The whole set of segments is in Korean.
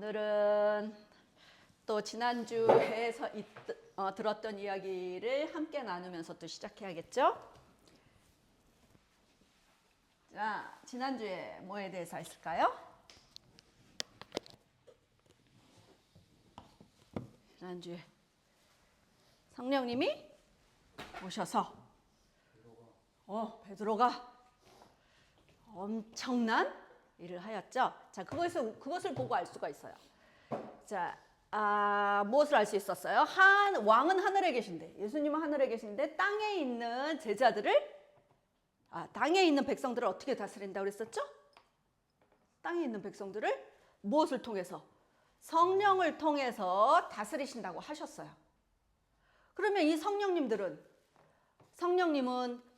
오늘은 또 지난주에서 들었던 이야기를 함께 나누면서 또 시작해야겠죠? 자, 지난주에 뭐에 대해서 했을까요? 지난주에 성령님이 오셔서 베드로가 엄청난 일을 하였죠. 자, 그것을 보고 알 수가 있어요. 자, 무엇을 알 수 있었어요? 왕은 하늘에 계신데, 예수님은 하늘에 계신데 땅에 있는 제자들을 땅에 있는 백성들을 어떻게 다스린다고 그랬었죠? 땅에 있는 백성들을 무엇을 통해서? 성령을 통해서 다스리신다고 하셨어요. 그러면 이 성령님은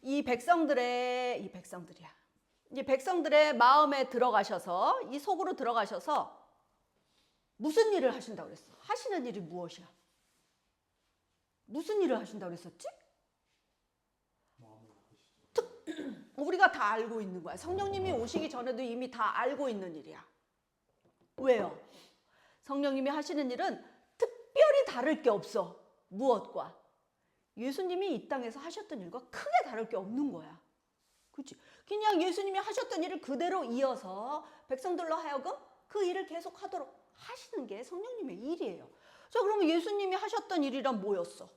이 백성들의 마음에 들어가셔서, 이 속으로 들어가셔서 무슨 일을 하신다고 그랬어? 하시는 일이 무엇이야? 무슨 일을 하신다고 그랬었지? 우리가 다 알고 있는 거야. 성령님이 오시기 전에도 이미 다 알고 있는 일이야. 왜요? 성령님이 하시는 일은 특별히 다를 게 없어. 무엇과? 예수님이 이 땅에서 하셨던 일과 크게 다를 게 없는 거야. 그렇지? 그냥 예수님이 하셨던 일을 그대로 이어서 백성들로 하여금 그 일을 계속 하도록 하시는 게 성령님의 일이에요. 자, 그러면 예수님이 하셨던 일이란 뭐였어?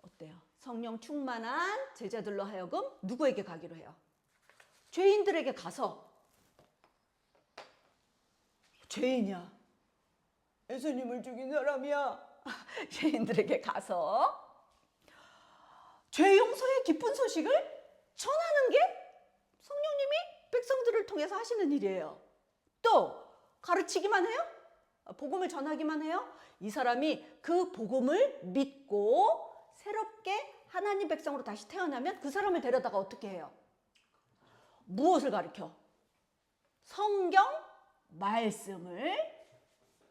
어때요? 성령 충만한 제자들로 하여금 누구에게 가기로 해요? 죄인들에게 가서. 죄인이야. 예수님을 죽인 사람이야. 죄인들에게 가서 죄 용서의 기쁜 소식을 전하는 게 성령님이 백성들을 통해서 하시는 일이에요. 또 가르치기만 해요? 복음을 전하기만 해요? 이 사람이 그 복음을 믿고 새롭게 하나님 백성으로 다시 태어나면 그 사람을 데려다가 어떻게 해요? 무엇을 가르쳐? 성경 말씀을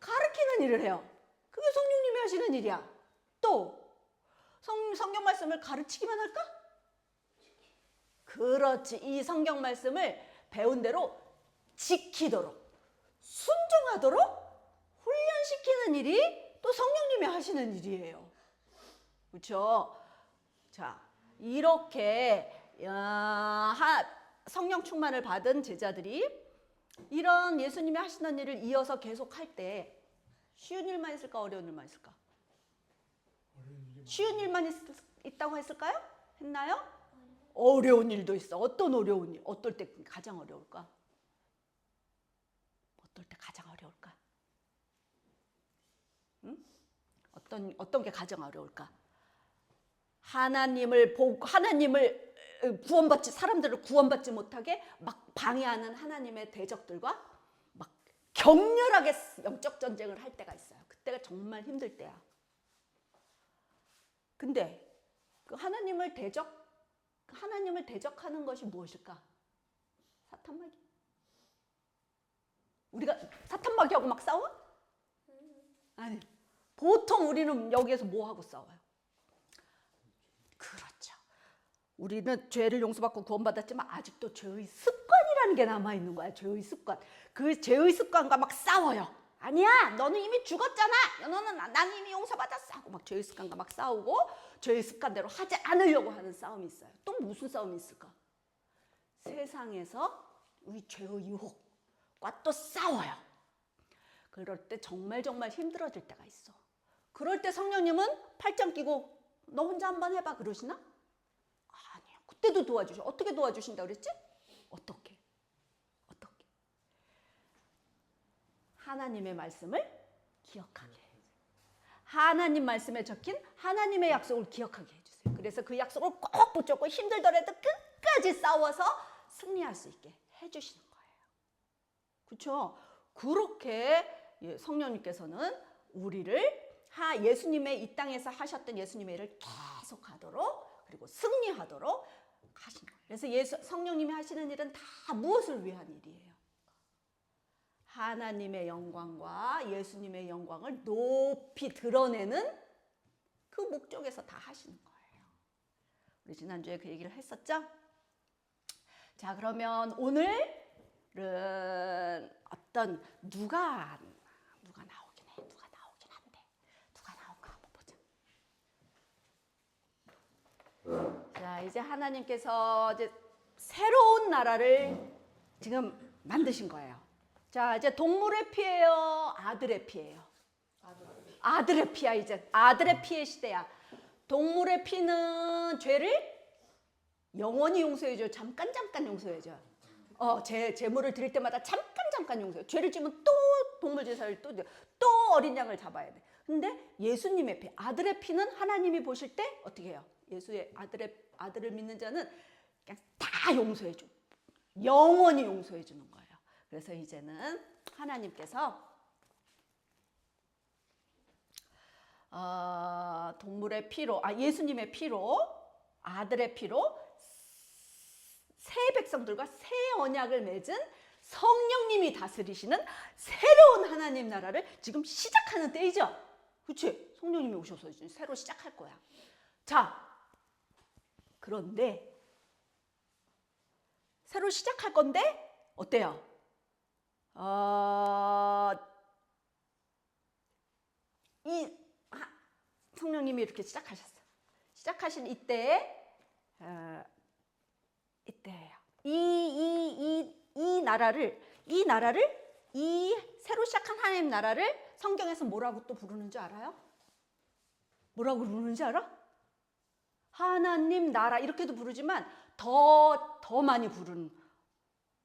가르치는 일을 해요. 그게 성령님이 하시는 일이야. 또 성경 말씀을 가르치기만 할까? 그렇지. 이 성경 말씀을 배운 대로 지키도록, 순종하도록 훈련시키는 일이 또 성령님이 하시는 일이에요. 그렇죠? 자, 이렇게 성령 충만을 받은 제자들이 이런 예수님이 하시는 일을 이어서 계속 할 때 쉬운 일만 있을까, 어려운 일만 있을까? 쉬운 일만 있다고 했을까요? 했나요? 어려운 일도 있어. 어떤 어려운 일? 어떨 때 가장 어려울까? 어떨 때 가장 어려울까? 응? 어떤 게 가장 어려울까? 하나님을 사람들을 구원받지 못하게 막 방해하는 하나님의 대적들과 막 격렬하게 영적 전쟁을 할 때가 있어요. 그때가 정말 힘들 때야. 근데 그 하나님을 대적하는 것이 무엇일까? 사탄마귀. 우리가 사탄마귀하고 막 싸워? 아니. 보통 우리는 여기에서 뭐 하고 싸워요? 그렇죠. 우리는 죄를 용서받고 구원받았지만 아직도 죄의 습관이라는 게 남아있는 거야. 죄의 습관. 그 죄의 습관과 막 싸워요. 아니야, 너는 이미 죽었잖아. 나는 이미 용서받았어. 하고 막 죄의 습관과 막 싸우고 죄의 습관대로 하지 않으려고 하는 싸움이 있어요. 또 무슨 싸움이 있을까? 세상에서 우리 죄의 유혹과 또 싸워요. 그럴 때 정말 힘들어질 때가 있어. 그럴 때 성령님은 팔짱 끼고 너 혼자 한번 해봐 그러시나? 아니요. 그때도 도와주셔. 어떻게 도와주신다고 그랬지? 어떻게? 하나님의 말씀을 기억하게 해주세요. 하나님 말씀에 적힌 하나님의 약속을 기억하게 해주세요. 그래서 그 약속을 꼭 붙잡고 힘들더라도 끝까지 싸워서 승리할 수 있게 해주시는 거예요. 그렇죠? 그렇게 성령님께서는 우리를 예수님의 이 땅에서 하셨던 예수님의 일을 계속하도록 그리고 승리하도록 하신 거예요. 그래서 성령님이 하시는 일은 다 무엇을 위한 일이에요? 하나님의 영광과 예수님의 영광을 높이 드러내는 그 목적에서 다 하시는 거예요. 우리 지난주에 그 얘기를 했었죠? 자, 그러면 오늘은 어떤 누가 나오긴 해. 누가 나오긴 한데. 누가 나올까 한번 보자. 자, 이제 하나님께서 이제 새로운 나라를 지금 만드신 거예요. 자, 이제 동물의 피예요? 아들의 피예요? 아들의 피야, 이제. 아들의 피의 시대야. 동물의 피는 죄를 영원히 용서해줘요. 잠깐 용서해줘요. 제물을 드릴 때마다 잠깐 용서해요. 죄를 지면 또 동물 제사를 또 어린 양을 잡아야 돼. 근데 예수님의 피, 아들의 피는 하나님이 보실 때 어떻게 해요? 예수의 아들을 믿는 자는 그냥 다 용서해줘. 영원히 용서해주는 거예요. 그래서 이제는 하나님께서 동물의 피로, 예수님의 피로, 아들의 피로 새 백성들과 새 언약을 맺은 성령님이 다스리시는 새로운 하나님 나라를 지금 시작하는 때이죠. 그렇지? 성령님이 오셔서 이제 새로 시작할 거야. 자, 그런데 새로 시작할 건데 어때요? 성령님이 이렇게 시작하셨어. 시작하신 이때예요. 이 나라를 이 새로 시작한 하나님 나라를 성경에서 뭐라고 또 부르는 줄 알아요? 뭐라고 부르는지 알아? 하나님 나라 이렇게도 부르지만 더 많이 부르는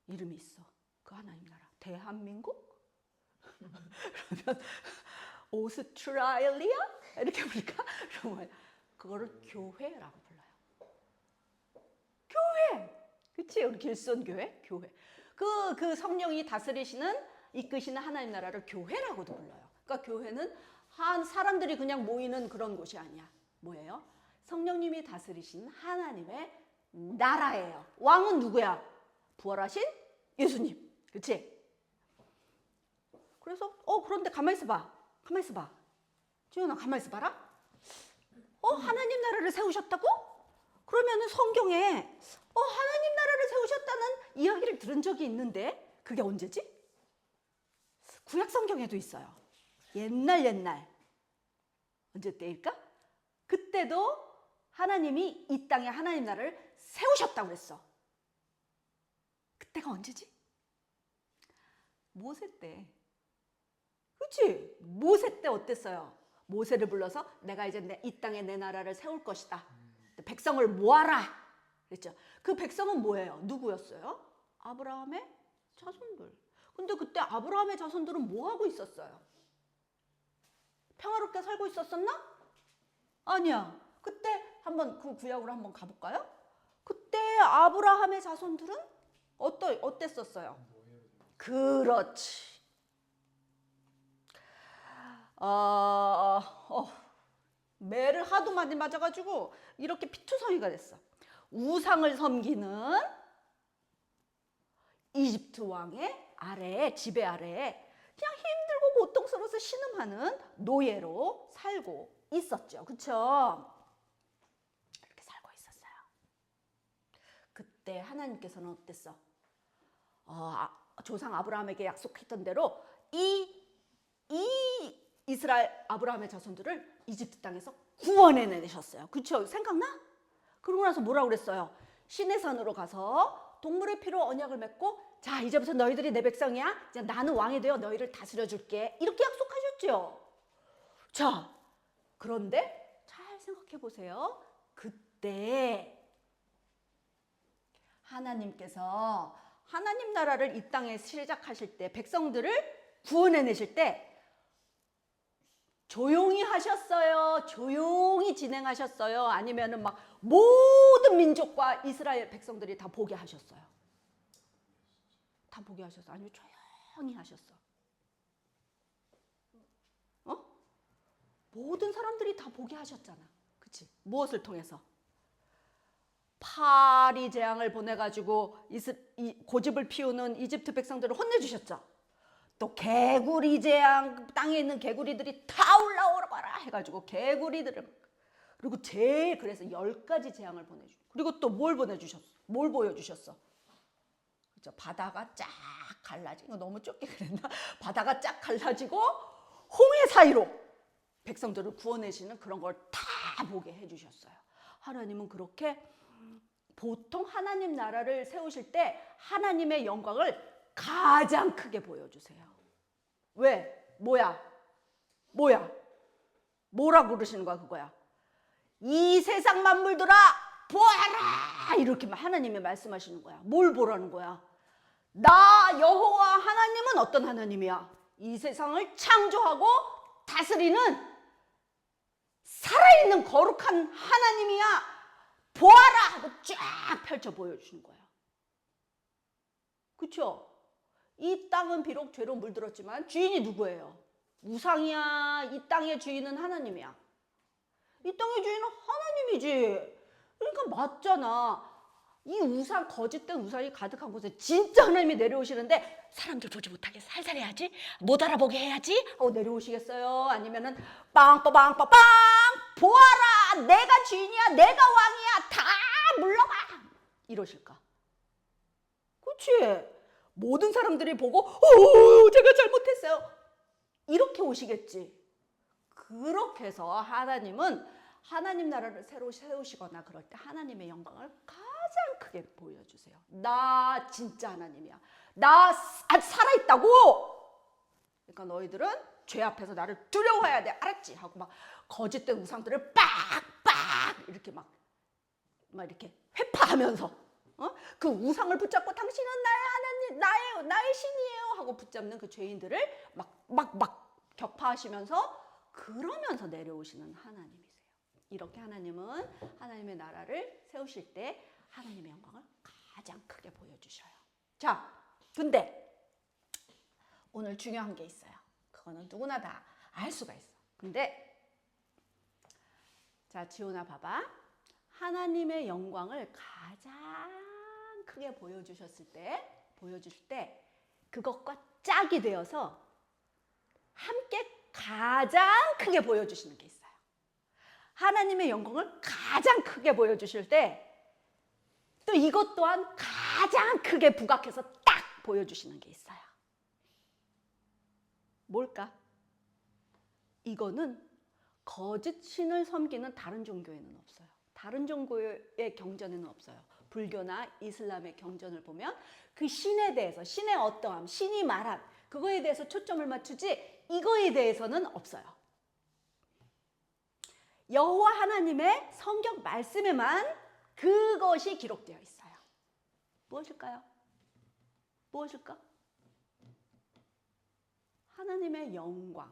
이름이 있어. 그 하나님 나라. 대한민국? 그러면 오스트레일리아? 이렇게 부를까? 그러면 그거를 교회라고 불러요. 교회. 그치? 우리 길손교회? 교회. 그 성령이 다스리시는, 이끄시는 하나님 나라를 교회라고도 불러요. 그러니까 교회는 한 사람들이 그냥 모이는 그런 곳이 아니야. 뭐예요? 성령님이 다스리신 하나님의 나라예요. 왕은 누구야? 부활하신 예수님. 그치? 그래서 그런데 가만히 있어봐. 지훈아 가만히 있어봐라. 하나님 나라를 세우셨다고? 그러면은 성경에 하나님 나라를 세우셨다는 이야기를 들은 적이 있는데 그게 언제지? 구약 성경에도 있어요. 옛날 언제 때일까? 그때도 하나님이 이 땅에 하나님 나라를 세우셨다고 그랬어. 그때가 언제지? 모세 때. 그렇지? 모세 때 어땠어요? 모세를 불러서 내가 이제 이 땅에 내 나라를 세울 것이다. 백성을 모아라. 그랬죠. 그 백성은 뭐예요? 누구였어요? 아브라함의 자손들. 근데 그때 아브라함의 자손들은 뭐 하고 있었어요? 평화롭게 살고 있었었나? 아니야. 그때 한번 그 구약으로 한번 가볼까요? 그때 아브라함의 자손들은 어땠었어요? 그렇지. 매를 하도 많이 맞아가지고 이렇게 피투성이가 됐어. 우상을 섬기는 이집트 왕의 지배 아래에 그냥 힘들고 고통스러워서 신음하는 노예로 살고 있었죠. 그렇죠? 이렇게 살고 있었어요. 그때 하나님께서는 어땠어? 조상 아브라함에게 약속했던 대로 이 이스라엘 아브라함의 자손들을 이집트 땅에서 구원해내셨어요. 그렇죠? 생각나? 그러고 나서 뭐라고 그랬어요? 시내산으로 가서 동물의 피로 언약을 맺고 자 이제부터 너희들이 내 백성이야. 이제 나는 왕이 되어 너희를 다스려 줄게. 이렇게 약속하셨죠. 자 그런데 잘 생각해 보세요. 그때 하나님께서 하나님 나라를 이 땅에 시작하실 때 백성들을 구원해내실 때 조용히 하셨어요? 조용히 진행하셨어요? 아니면은 막 모든 민족과 이스라엘 백성들이 다 보게 하셨어요? 다 보게 하셨어? 아니면 조용히 하셨어? 모든 사람들이 다 보게 하셨잖아. 그치? 무엇을 통해서? 파리 재앙을 보내가지고 고집을 피우는 이집트 백성들을 혼내주셨죠. 또 개구리 재앙, 땅에 있는 개구리들이 다 올라오라 해가지고 개구리들을 그리고 그래서 10가지 재앙을 보내주. 그리고 또 뭘 보여주셨어? 그죠? 그죠? 바다가 쫙 갈라지고, 너무 좁게 그랬나? 바다가 쫙 갈라지고 홍해 사이로 백성들을 구원해주시는 그런 걸 다 보게 해주셨어요. 하나님은 그렇게 보통 하나님 나라를 세우실 때 하나님의 영광을 가장 크게 보여주세요. 왜? 뭐야? 뭐라고 그러시는 거야 그거야? 이 세상 만물들아 보아라! 이렇게 하나님이 말씀하시는 거야. 뭘 보라는 거야? 나 여호와 하나님은 어떤 하나님이야? 이 세상을 창조하고 다스리는 살아있는 거룩한 하나님이야. 보아라! 하고 쫙 펼쳐 보여주시는 거야. 그쵸? 이 땅은 비록 죄로 물들었지만 주인이 누구예요? 우상이야? 이 땅의 주인은 하나님이야? 이 땅의 주인은 하나님이지. 그러니까 맞잖아. 이 우상, 거짓된 우상이 가득한 곳에 진짜 하나님이 내려오시는데 사람들 보지 못하게 살살 해야지, 못 알아보게 해야지 하고 내려오시겠어요? 아니면은 빵빠빵빠빵 보아라, 내가 주인이야, 내가 왕이야, 다 물러가 이러실까? 그렇지? 모든 사람들이 보고 제가 잘못했어요 이렇게 오시겠지. 그렇게 해서 하나님은 하나님 나라를 새로 세우시거나 그럴 때 하나님의 영광을 가장 크게 보여주세요. 나 진짜 하나님이야. 나 아직 살아있다고. 그러니까 너희들은 죄 앞에서 나를 두려워해야 돼. 알았지? 하고 막 거짓된 우상들을 빡빡 이렇게 막 이렇게 회파하면서 그 우상을 붙잡고 당신은 나의 하나님, 나의 신이에요 하고 붙잡는 그 죄인들을 막 격파하시면서 그러면서 내려오시는 하나님이세요. 이렇게 하나님은 하나님의 나라를 세우실 때 하나님의 영광을 가장 크게 보여주셔요. 자, 근데 오늘 중요한 게 있어요. 그거는 누구나 다 알 수가 있어. 근데 자, 지훈아 봐봐. 하나님의 영광을 가장 크게 보여주실 때 그것과 짝이 되어서 함께 가장 크게 보여주시는 게 있어요. 하나님의 영광을 가장 크게 보여주실 때 또 이것 또한 가장 크게 부각해서 딱 보여주시는 게 있어요. 뭘까? 이거는 거짓 신을 섬기는 다른 종교에는 없어요. 다른 종교의 경전에는 없어요. 불교나 이슬람의 경전을 보면 그 신에 대해서, 신의 어떠함, 신이 말한 그거에 대해서 초점을 맞추지 이거에 대해서는 없어요. 여호와 하나님의 성경 말씀에만 그것이 기록되어 있어요. 무엇일까요? 무엇일까? 하나님의 영광과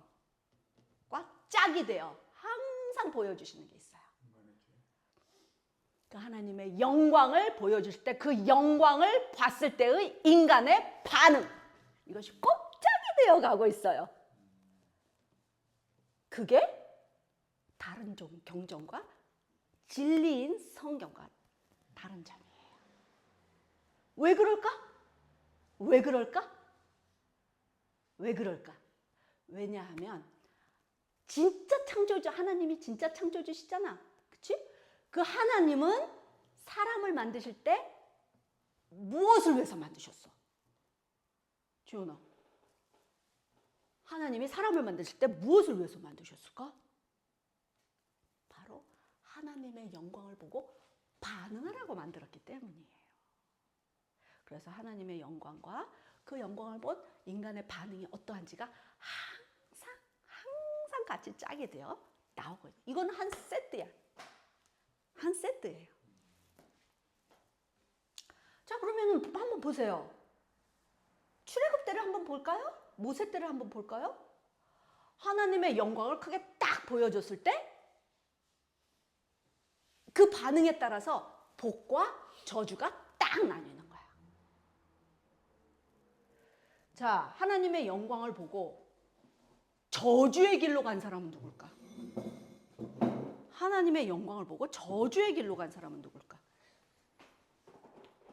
짝이 되어 항상 보여주시는 게 있어요. 그 하나님의 영광을 보여주실 때 그 영광을 봤을 때의 인간의 반응, 이것이 꼭 짝이 되어 가고 있어요. 그게 다른 경전과 진리인 성경과 다른 점이에요. 왜 그럴까? 왜 그럴까? 왜 그럴까? 왜냐하면 진짜 창조주, 하나님이 진짜 창조주시잖아. 그치? 그 하나님은 사람을 만드실 때 무엇을 위해서 만드셨어? 지훈아, 하나님이 사람을 만드실 때 무엇을 위해서 만드셨을까? 바로 하나님의 영광을 보고 반응하라고 만들었기 때문이에요. 그래서 하나님의 영광과 그 영광을 본 인간의 반응이 어떠한지가 항상 같이 짝이 되어 나오고 있어요. 이건 한 세트야. 한 세트예요. 자, 그러면 한번 보세요. 출애굽 때를 한번 볼까요? 모세 때를 한번 볼까요? 하나님의 영광을 크게 딱 보여줬을 때 그 반응에 따라서 복과 저주가 딱 나뉘는 거야. 자, 하나님의 영광을 보고 저주의 길로 간 사람은 누굴까? 하나님의 영광을 보고 저주의 길로 간 사람은 누굴까?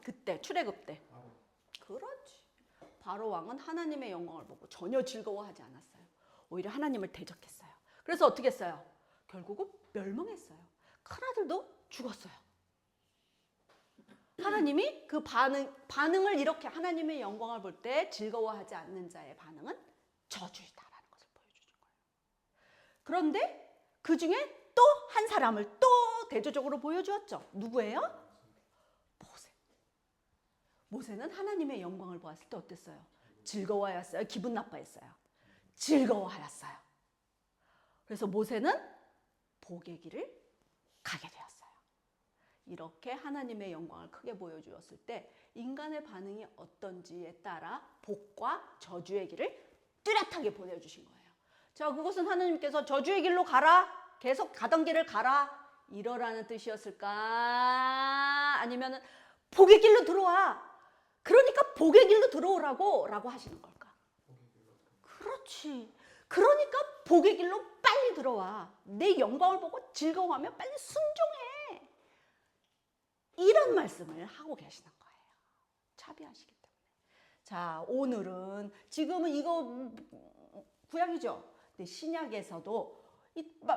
그때 출애굽 때. 그렇지. 바로 왕은 하나님의 영광을 보고 전혀 즐거워하지 않았어요. 오히려 하나님을 대적했어요. 그래서 어떻게 했어요? 결국은 멸망했어요. 큰아들도 죽었어요. 하나님이 그 반응을 이렇게 하나님의 영광을 볼 때 즐거워하지 않는 자의 반응은 저주이다라는 것을 보여주는 거예요. 그런데 그 중에 또 한 사람을 또 대조적으로 보여주었죠. 누구예요? 모세. 모세는 하나님의 영광을 보았을 때 어땠어요? 즐거워하였어요? 기분 나빠했어요? 즐거워하였어요. 그래서 모세는 복의 길을 가게 되었어요. 이렇게 하나님의 영광을 크게 보여주었을 때 인간의 반응이 어떤지에 따라 복과 저주의 길을 뚜렷하게 보여주신 거예요. 자, 그것은 하나님께서 저주의 길로 가라, 계속 가던 길을 가라, 이러라는 뜻이었을까? 아니면 복의 길로 들어와, 그러니까 복의 길로 들어오라고 라고 하시는 걸까? 그렇지. 그러니까 복의 길로 빨리 들어와. 내 영광을 보고 즐거워하면 빨리 순종해. 이런 말씀을 하고 계시는 거예요. 자비하시기 때문에. 자, 오늘은 지금은 이거 구약이죠. 근데 신약에서도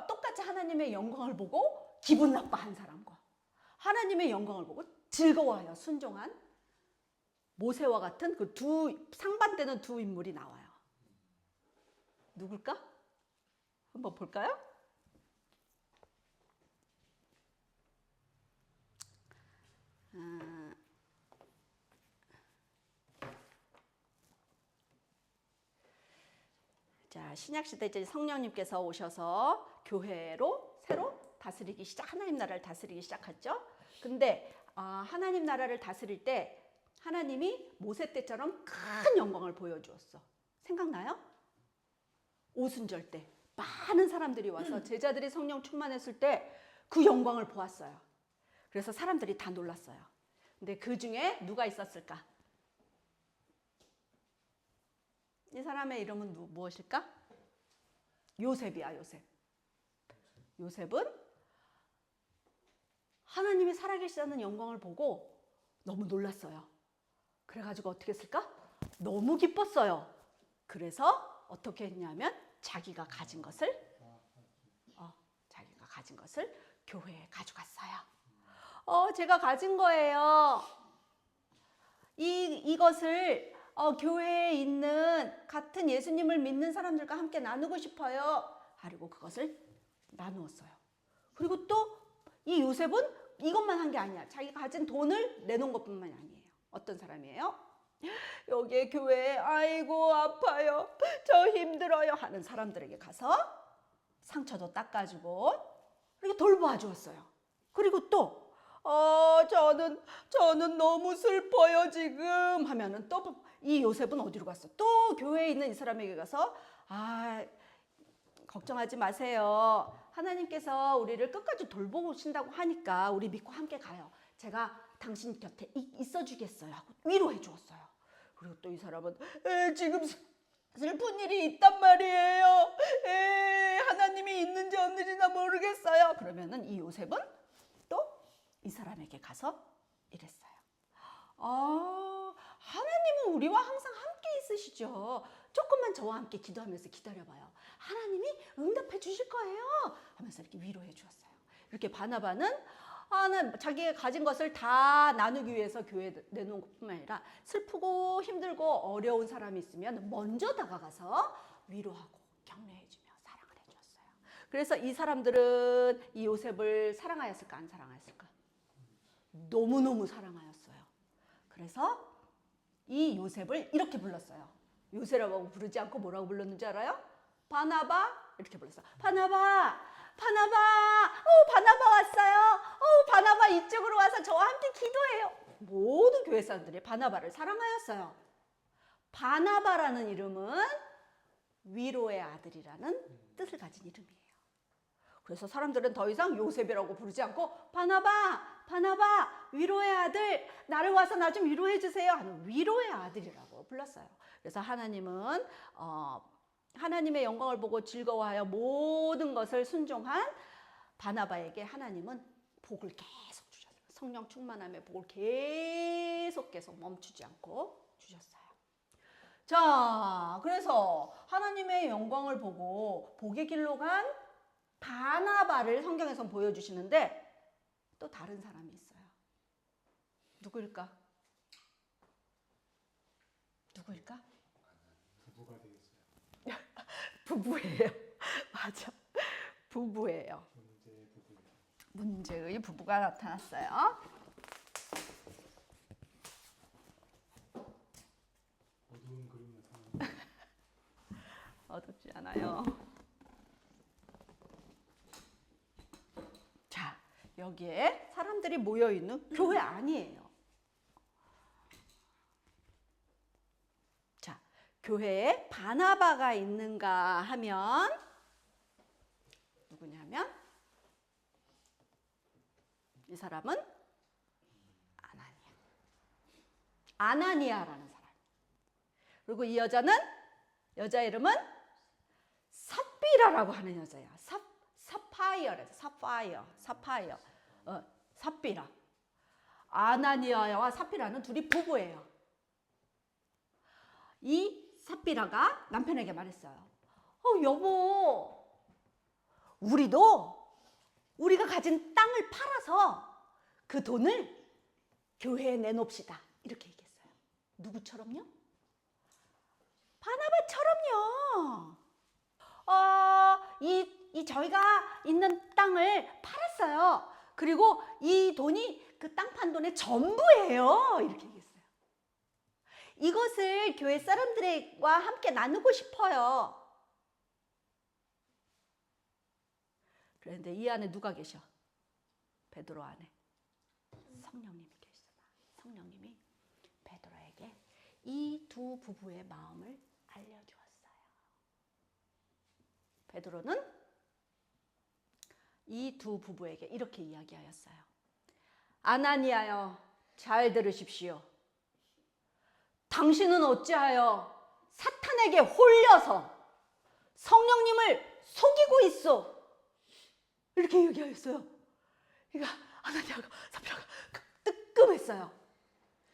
똑같이 하나님의 영광을 보고 기분 나빠한 사람과 하나님의 영광을 보고 즐거워하여 순종한 모세와 같은 그 두 상반되는 두 인물이 나와요. 누굴까? 한번 볼까요? 자, 신약시대 이제 성령님께서 오셔서 교회로 새로 다스리기 하나님 나라를 다스리기 시작했죠. 근데 하나님 나라를 다스릴 때 하나님이 모세 때처럼 큰 영광을 보여주었어. 생각나요? 오순절 때 많은 사람들이 와서 제자들이 성령 충만했을 때 그 영광을 보았어요. 그래서 사람들이 다 놀랐어요. 근데 그 중에 누가 있었을까? 이 사람의 이름은 무엇일까? 요셉이야, 요셉. 요셉은 하나님이 살아계시다는 영광을 보고 너무 놀랐어요. 그래가지고 어떻게 했을까? 너무 기뻤어요. 그래서 어떻게 했냐면 자기가 가진 것을 교회에 가져갔어요. 제가 가진 거예요. 이것을 교회에 있는 같은 예수님을 믿는 사람들과 함께 나누고 싶어요. 그리고 그것을 나누었어요. 그리고 또 이 요셉은 이것만 한 게 아니야. 자기가 가진 돈을 내놓은 것뿐만이 아니에요. 어떤 사람이에요? 여기에 교회에 아이고 아파요, 저 힘들어요 하는 사람들에게 가서 상처도 닦아주고 그리고 돌보아 주었어요. 그리고 또 저는 너무 슬퍼요 지금 하면은 또 이 요셉은 어디로 갔어? 또 교회에 있는 이 사람에게 가서 걱정하지 마세요. 하나님께서 우리를 끝까지 돌보신다고 하니까 우리 믿고 함께 가요. 제가 당신 곁에 있어 주겠어요 하고 위로해 주었어요. 그리고 또 이 사람은 지금 슬픈 일이 있단 말이에요. 하나님이 있는지 없는지나 모르겠어요. 그러면은 이 요셉은 또 이 사람에게 가서 이랬어요. 하나님은 우리와 항상 함께 있으시죠. 조금만 저와 함께 기도하면서 기다려봐요. 하나님이 응답해 주실 거예요 하면서 이렇게 위로해 주었어요. 이렇게 바나바는 자기가 가진 것을 다 나누기 위해서 교회에 내놓은 것뿐만 아니라 슬프고 힘들고 어려운 사람이 있으면 먼저 다가가서 위로하고 격려해주며 사랑을 해주었어요. 그래서 이 사람들은 이 요셉을 사랑하였을까 안 사랑하였을까? 너무너무 사랑하였어요. 그래서 이 요셉을 이렇게 불렀어요. 요셉이라고 부르지 않고 뭐라고 불렀는지 알아요? 바나바 이렇게 불렀어요. 바나바 바나바 왔어요. 바나바 이쪽으로 와서 저와 함께 기도해요. 모든 교회 사람들이 바나바를 사랑하였어요. 바나바라는 이름은 위로의 아들이라는 뜻을 가진 이름이에요. 그래서 사람들은 더 이상 요셉이라고 부르지 않고 바나바 위로의 아들, 나를 와서 나 좀 위로해 주세요 하는 위로의 아들이라고 불렀어요. 그래서 하나님은 하나님의 영광을 보고 즐거워하여 모든 것을 순종한 바나바에게 하나님은 복을 계속 주셨어요. 성령 충만함의 복을 계속 멈추지 않고 주셨어요. 자, 그래서 하나님의 영광을 보고 복의 길로 간 바나바를 성경에서 보여주시는데 또 다른 사람이 있어요. 누구일까? 누구일까? 부부가 되겠어요. 부부예요. 맞아. 부부예요. 문제의 부부예요. 문제의 부부가 나타났어요. 어두운 그림의 상황. 어둡지 않아요. 자, 여기에 사람들이 모여 있는 교회 아니에요. 자, 교회에 바나바가 있는가 하면 누구냐면 이 사람은 아나니아라는 사람. 그리고 이 여자는 여자 이름은 삽비라라고 하는 여자야. 사파이어래서 사파이어. 삽비라. 아나니아와 삽비라는 둘이 부부예요. 이 삽비라가 남편에게 말했어요. 여보, 우리가 가진 땅을 팔아서 그 돈을 교회에 내놓읍시다. 이렇게 얘기했어요. 누구처럼요? 바나바처럼요. 이 저희가 있는 땅을 팔았어요. 그리고 이 돈이 그 땅 판 돈의 전부예요. 이렇게 얘기했어요. 이것을 교회 사람들과 함께 나누고 싶어요. 그런데 이 안에 누가 계셔? 베드로 안에 성령님이 계시잖아. 성령님이 베드로에게 이 두 부부의 마음을 알려주었어요. 베드로는 이 두 부부에게 이렇게 이야기하였어요. 아나니아여, 잘 들으십시오. 당신은 어찌하여 사탄에게 홀려서 성령님을 속이고 있어. 이렇게 얘기하였어요. 그러니까 아나니아가 삽비라가 뜨끔했어요.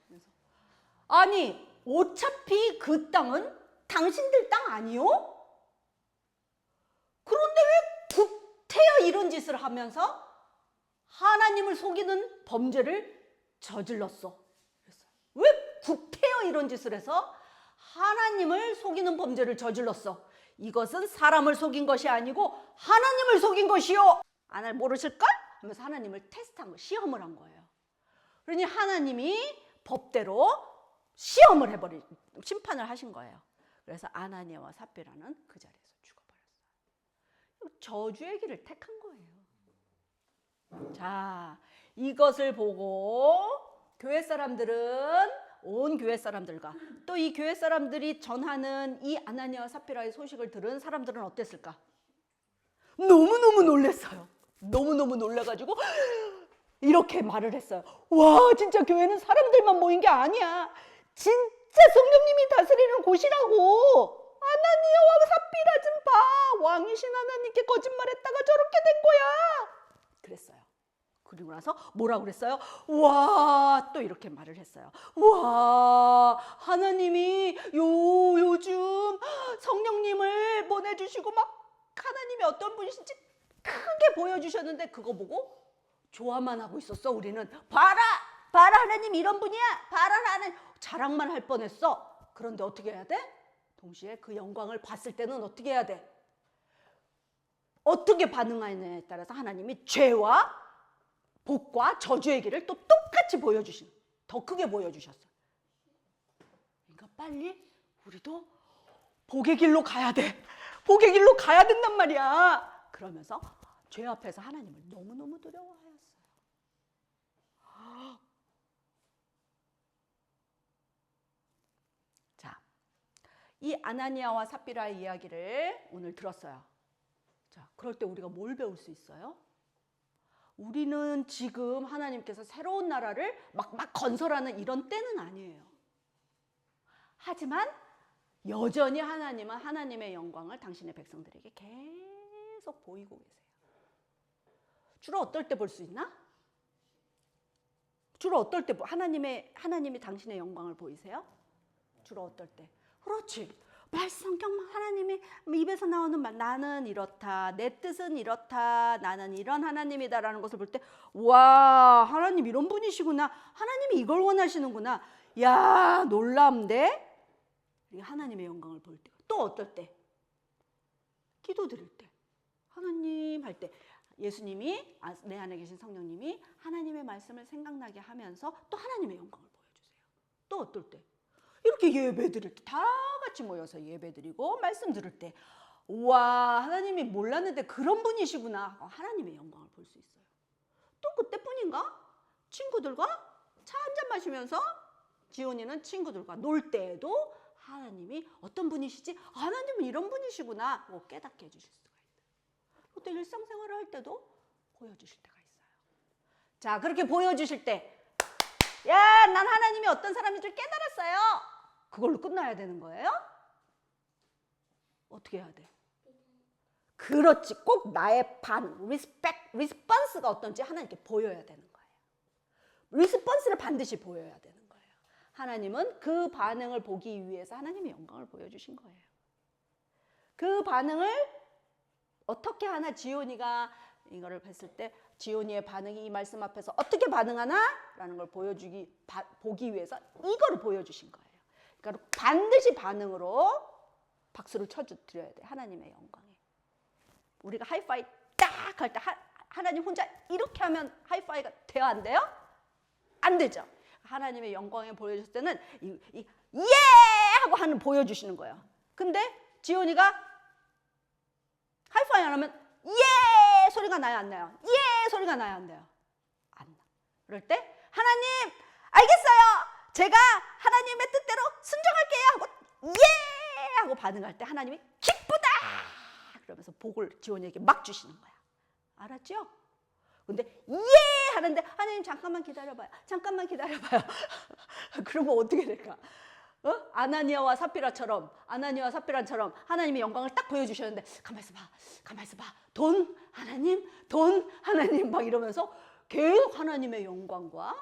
그래서 아니, 어차피 그 땅은 당신들 땅 아니요? 그런데 왜 구태여 이런 짓을 하면서 하나님을 속이는 범죄를 저질렀어? 그랬어요. 왜 구태여 이런 짓을 해서 하나님을 속이는 범죄를 저질렀어? 이것은 사람을 속인 것이 아니고 하나님을 속인 것이요. 안 모르실걸? 하면서 하나님을 테스트한 거, 시험을 한 거예요. 그러니 하나님이 법대로 시험을 심판을 하신 거예요. 그래서 아나니아와 삽비라는 그 자리에서 죽어버렸어요. 저주의 길을 택한 거예요. 자, 이것을 보고 교회 사람들은 온 교회 사람들과 또 이 교회 사람들이 전하는 이 아나니아와 삽비라의 소식을 들은 사람들은 어땠을까? 너무너무 놀랐어요. 너무너무 놀라가지고 이렇게 말을 했어요. 와, 진짜 교회는 사람들만 모인 게 아니야. 진짜 성령님이 다스리는 곳이라고. 아나니아와 삽비라 좀 봐. 왕이신 하나님께 거짓말했다가 저렇게 된 거야. 그랬어요. 그리고 나서 뭐라고 그랬어요? 와, 또 이렇게 말을 했어요. 와, 하나님이 요즘 성령님을 보내주시고 막 하나님이 어떤 분이신지 크게 보여주셨는데 그거 보고 좋아만 하고 있었어. 우리는 봐라 하나님 이런 분이야. 봐라 하나님, 자랑만 할 뻔했어. 그런데 어떻게 해야 돼? 동시에 그 영광을 봤을 때는 어떻게 해야 돼? 어떻게 반응하느냐에 따라서 하나님이 죄와 복과 저주의 길을 또 똑같이 보여주신, 더 크게 보여주셨어요. 그러니까 빨리 우리도 복의 길로 가야 돼. 복의 길로 가야 된단 말이야. 그러면서 죄 앞에서 하나님을 너무너무 두려워하였어요. 자, 이 아나니아와 삽비라의 이야기를 오늘 들었어요. 자, 그럴 때 우리가 뭘 배울 수 있어요? 우리는 지금 하나님께서 새로운 나라를 막 건설하는 이런 때는 아니에요. 하지만 여전히 하나님은 하나님의 영광을 당신의 백성들에게 계속 보이고 계세요. 주로 어떨 때 볼 수 있나? 주로 어떨 때 하나님이 당신의 영광을 보이세요? 주로 어떨 때? 그렇지. 성경 하나님이 입에서 나오는 말, 나는 이렇다, 내 뜻은 이렇다, 나는 이런 하나님이다라는 것을 볼 때, 와, 하나님 이런 분이시구나, 하나님이 이걸 원하시는구나, 야, 놀라운데? 하나님의 영광을 볼 때, 또 어떨 때? 기도 드릴 때, 하나님 할 때, 예수님이, 내 안에 계신 성령님이 하나님의 말씀을 생각나게 하면서 또 하나님의 영광을 보여주세요. 또 어떨 때? 이렇게 예배 드릴 때, 다 같이 모여서 예배 드리고 말씀 들을 때, 와, 하나님이 몰랐는데 그런 분이시구나, 하나님의 영광을 볼 수 있어요. 또 그때뿐인가? 친구들과 차 한잔 마시면서 지훈이는 친구들과 놀 때에도 하나님이 어떤 분이시지? 하나님은 이런 분이시구나 깨닫게 해주실 수가 있어요. 또 일상생활을 할 때도 보여주실 때가 있어요. 자, 그렇게 보여주실 때, 야, 난 하나님이 어떤 사람인 줄 깨달았어요. 그걸로 끝나야 되는 거예요? 어떻게 해야 돼? 그렇지. 꼭 나의 반응, 리스폰스가 어떤지 하나님께 보여야 되는 거예요. 리스폰스를 반드시 보여야 되는 거예요. 하나님은 그 반응을 보기 위해서 하나님의 영광을 보여주신 거예요. 그 반응을 어떻게 하나 지온이가 이거를 했을 때 지온이의 반응이 이 말씀 앞에서 어떻게 반응하나? 라는 걸 보기 위해서 이거를 보여주신 거예요. 그러니까 반드시 반응으로 박수를 쳐드려야 돼. 하나님의 영광에. 우리가 하이파이 딱 할 때 하나님 혼자 이렇게 하면 하이파이가 돼요? 안 돼요? 안 되죠. 하나님의 영광에 보여줄 때는 예! 하고 보여주시는 거예요. 근데 지온이가 하이파이 안 하면 예! 소리가 나요? 안 나요? 예! 소리가 나요? 안 나요? 안 나. 그럴 때 하나님 알겠어요. 제가 하나님의 뜻대로 순종할게요 하고 예! 하고 반응할 때 하나님이 기쁘다! 그러면서 복을 지온이에게 막 주시는 거야. 알았죠? 근데 예! 하는데 하나님 잠깐만 기다려봐요. 잠깐만 기다려봐요. 그러면 어떻게 될까? 아나니아와 삽비라처럼 하나님의 영광을 딱 보여주셨는데 가만히 있어봐. 돈 하나님 막 이러면서 계속 하나님의 영광과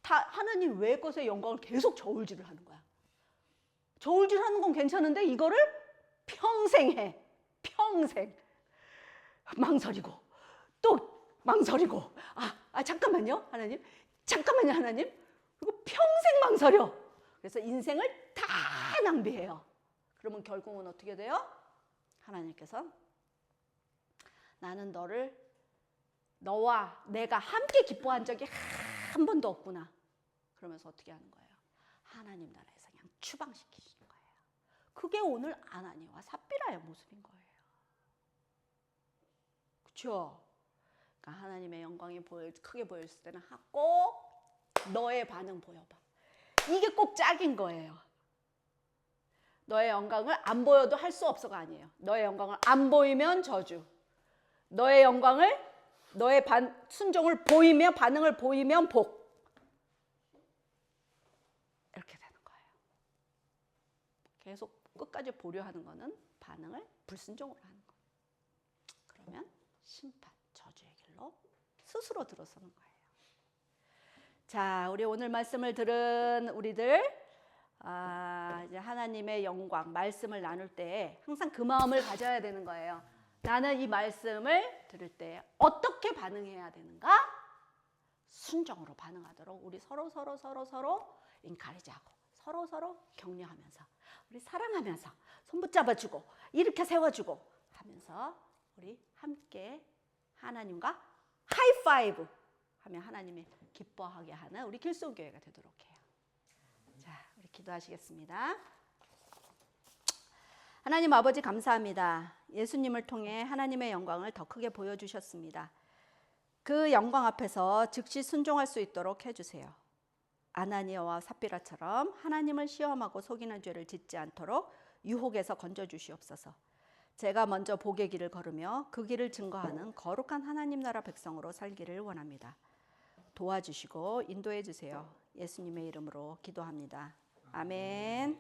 하나님 외의 것의 영광을 계속 저울질을 하는 거야. 저울질하는 건 괜찮은데 이거를 평생 해. 평생 망설이고 또 망설이고 잠깐만요 하나님 그리고 평생 망설여. 그래서 인생을 다 낭비해요. 그러면 결국은 어떻게 돼요? 하나님께서 나는 너와 내가 함께 기뻐한 적이 한 번도 없구나. 그러면서 어떻게 하는 거예요? 하나님 나라에서 그냥 추방시키시는 거예요. 그게 오늘 아나니아와 삽비라의 모습인 거예요. 그렇죠? 그러니까 하나님의 영광이 크게 보였을 때는 꼭 너의 반응 보여봐. 이게 꼭 짝인 거예요. 너의 영광을 안 보여도 할 수 없어가 아니에요. 너의 영광을 안 보이면 저주. 너의 영광을 너의 순종을 보이면 반응을 보이면 복. 이렇게 되는 거예요. 계속 끝까지 보려 하는 거는 반응을 불순종으로 하는 거예요. 그러면 심판, 저주의 길로 스스로 들어서는 거예요. 자, 우리 오늘 말씀을 들은 우리들 이제 하나님의 영광, 말씀을 나눌 때 항상 그 마음을 가져야 되는 거예요. 나는 이 말씀을 들을 때 어떻게 반응해야 되는가? 순종으로 반응하도록 우리 서로 인카리지하고 서로 격려하면서 우리 사랑하면서 손 붙잡아주고 이렇게 세워주고 하면서 우리 함께 하나님과 하이파이브 하면 하나님이 기뻐하게 하는 우리 길송교회가 되도록 해요. 자, 우리 기도하시겠습니다. 하나님 아버지 감사합니다. 예수님을 통해 하나님의 영광을 더 크게 보여주셨습니다. 그 영광 앞에서 즉시 순종할 수 있도록 해주세요. 아나니아와 삽비라처럼 하나님을 시험하고 속이는 죄를 짓지 않도록 유혹에서 건져주시옵소서. 제가 먼저 복의 길을 걸으며 그 길을 증거하는 거룩한 하나님 나라 백성으로 살기를 원합니다. 도와주시고 인도해 주세요. 예수님의 이름으로 기도합니다. 아멘.